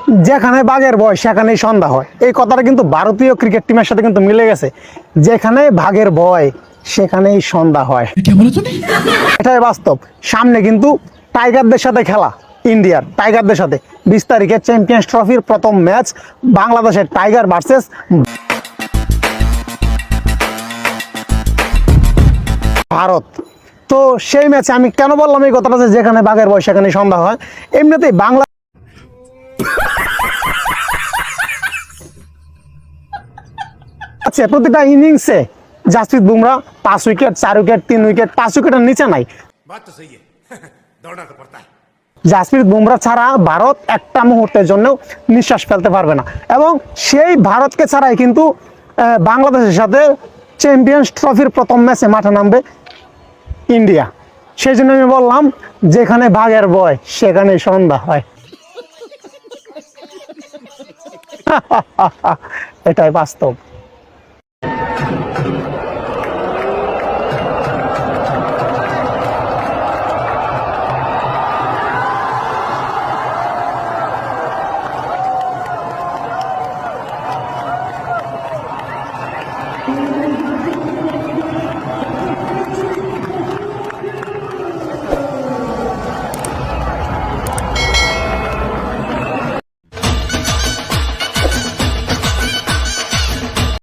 যেখানে বাঘের ভয় সেখানেই সন্ধ্যা হয়, এই কথাটা কিন্তু ভারতীয় ক্রিকেট টিমের সাথে কিন্তু মিলে গেছে। যেখানে বাঘের ভয় সেখানেই সন্ধ্যা হয়, এটাই বাস্তব। সামনে কিন্তু টাইগারদের সাথে খেলা, ইন্ডিয়ার টাইগারদের সাথে 20 তারিখে চ্যাম্পিয়ন্স ট্রফির প্রথম ম্যাচ, বাংলাদেশের টাইগার ভার্সেস ভারত। তো সেই ম্যাচে আমি কেন বললাম এই কথাটা যে যেখানে বাঘের ভয় সেখানে সন্ধ্যা হয়, এমনিতেই বাংলা প্রতিটা ইনিংসে Jasprit Bumrah 5 wicket, 4 wicket, 3 wicket, 5 উইকেটের নিচে নাই। জাসপ্রীত বুমরা ছাড়া ভারত একটা মুহূর্তের জন্য নিঃশ্বাস ফেলতে পারবে না, এবং সেই ভারতকে ছাড়াই কিন্তু বাংলাদেশের সাথে চ্যাম্পিয়ন্স ট্রফির প্রথম ম্যাচে মাঠে নামবে ইন্ডিয়া। সেই জন্য আমি বললাম যেখানে বাঘের ভয় সেখানে সন্ধ্যা হয়। এটাই বাস্তব।